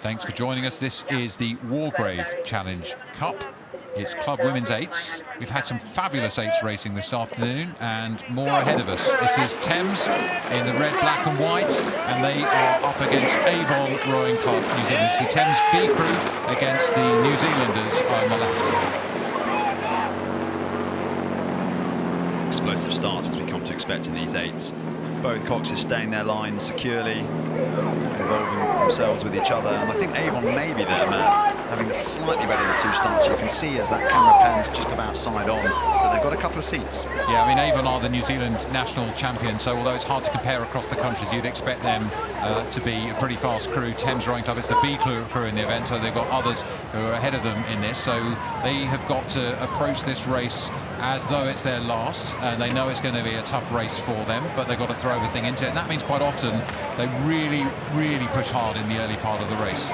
Thanks for joining us. This is the Wargrave Challenge Cup. It's Club Women's Eights. We've had some fabulous eights racing this afternoon and more ahead of us. This is Thames in the red, black and white, and they are up against Avon Rowing Club New Zealand. It's the Thames B crew against the New Zealanders on the left. Explosive starts as we come to expect in these eights. Both coxes staying their line securely, involving themselves with each other, and I think Avon may be there, Matt, having a slightly better of the two starts. You can see as that camera pans just about side on that they've got a couple of seats. Yeah, I mean, Avon are the New Zealand national champion, so although it's hard to compare across the countries, you'd expect them to be a pretty fast crew. Thames Rowing Club is the B crew in the event, so they've got others who are ahead of them in this, so they have got to approach this race as though it's their last, and they know it's going to be a tough race for them, but they've got to throw everything into it, and that means quite often they really push hard in the early part of the race.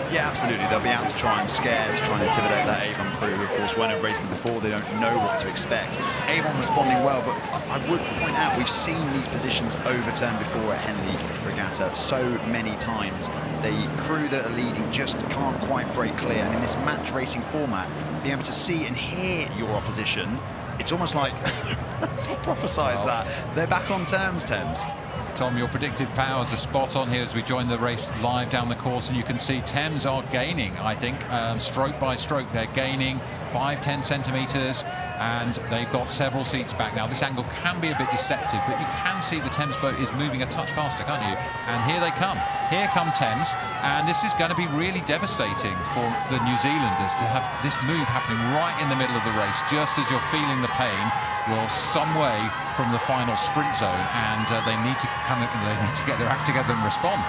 Yeah, absolutely. They'll be out to try and scare, to try and intimidate that Avon crew. Of course, when they've raced them before, they don't know what to expect. Avon responding well, but I would point out we've seen these positions overturned before at Henley Regatta so many times. The crew that are leading just can't quite break clear, and in this match racing format, being able to see and hear your opposition, it's almost like I'll prophesize that they're back on terms, Thames. Tom, your predictive powers are spot on here as we join the race live down the course, and you can see Thames are gaining, I think, stroke by stroke. They're gaining 5-10 centimetres, and they've got several seats back now. This angle can be a bit deceptive, but you can see the Thames boat is moving a touch faster, can't you? And here they come. Here come Thames, and this is going to be really devastating for the New Zealanders to have this move happening right in the middle of the race, just as you're feeling the pain. You're some way from the final sprint zone, and they need to get their act together and respond.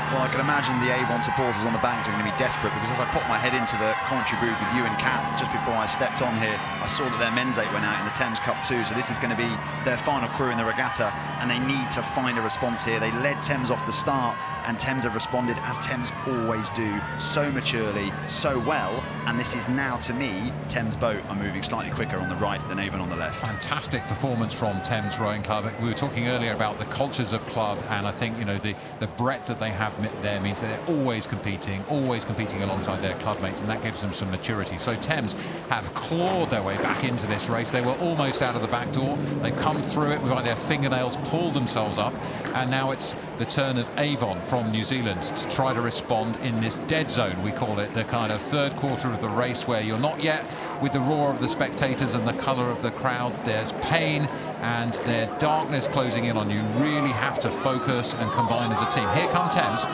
Well, I can imagine the Avon supporters on the bank are going to be desperate, because as I put my head into the commentary booth with you and Kath just before I stepped on here, I saw that their men's eight went out in the Thames Cup too, so this is going to be their final crew in the regatta, and they need to find a response here. They led Thames off the start, and Thames have responded, as Thames always do, so maturely, so well, and this is now, to me, Thames boat are moving slightly quicker on the right than Avon on the left. Fantastic performance from Thames Rowing Club. We were talking earlier about the cultures of club, and I think, you know, the breadth that they have there means that they're always competing alongside their club mates, and that gives them some maturity. So Thames have clawed their way back into this race. They were almost out of the back door. They've come through it by their fingernails, pulled themselves up, and now it's the turn of Avon from New Zealand to try to respond in this dead zone, we call it, the kind of third quarter of the race where you're not yet with the roar of the spectators and the colour of the crowd. There's pain and there's darkness closing in on you. Really have to focus and combine as a team. Here come Thames.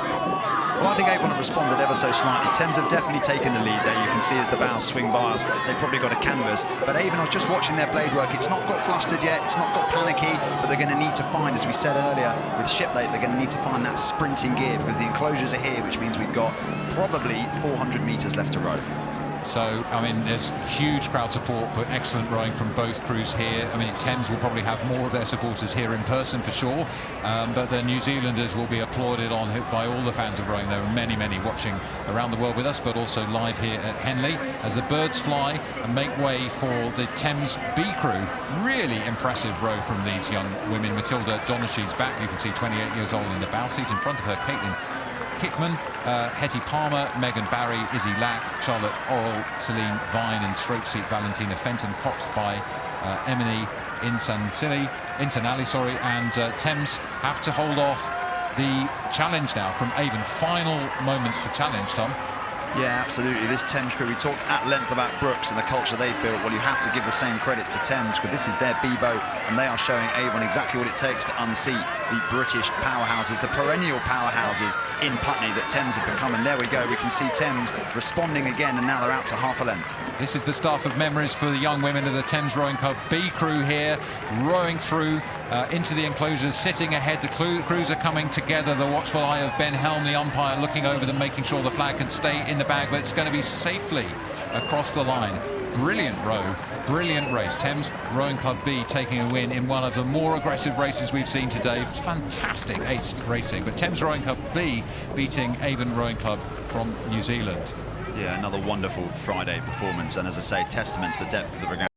Well, I think Avon have responded ever so slightly. Thames have definitely taken the lead there. You can see as the bows swing by us, they've probably got a canvas. But Avon, I was just watching their blade work. It's not got flustered yet, it's not got panicky, but they're going to need to find, as we said earlier, with Shiplate, they're going to need to find that sprinting gear, because the enclosures are here, which means we've got probably 400 metres left to row. So, I mean, there's huge crowd support for excellent rowing from both crews here. I mean, Thames will probably have more of their supporters here in person for sure, but the New Zealanders will be applauded on by all the fans of rowing. There are many watching around the world with us, but also live here at Henley as the birds fly and make way for the Thames B crew. Really impressive row from these young women. Matilda Donishie's back. You can see 28 years old in the bow seat. In front of her, Caitlin Kickman, Hetty Palmer, Megan Barry, Izzy Lack, Charlotte Orrell, Celine Vine in stroke seat, Valentina Fenton, coxed by Emily Internali, and Thames have to hold off the challenge now from Avon. Final moments to challenge, Tom. Yeah, absolutely. This Thames crew, we talked at length about Brooks and the culture they've built. Well, you have to give the same credits to Thames, because this is their B-boat, and they are showing Avon exactly what it takes to unseat the British powerhouses, the perennial powerhouses in Putney that Thames have become. And there we go, we can see Thames responding again, and now they're out to half a length. This is the stuff of memories for the young women of the Thames Rowing Club B crew here, rowing through into the enclosures, sitting ahead. The crews are coming together. The watchful eye of Ben Helm, the umpire, looking over them, making sure the flag can stay in the bag, but it's going to be safely across the line. Brilliant row, brilliant race. Thames Rowing Club B taking a win in one of the more aggressive races we've seen today. Fantastic ace racing, but Thames Rowing Club B beating Avon Rowing Club from New Zealand. Yeah, another wonderful Friday performance, and as I say, testament to the depth of the regatta.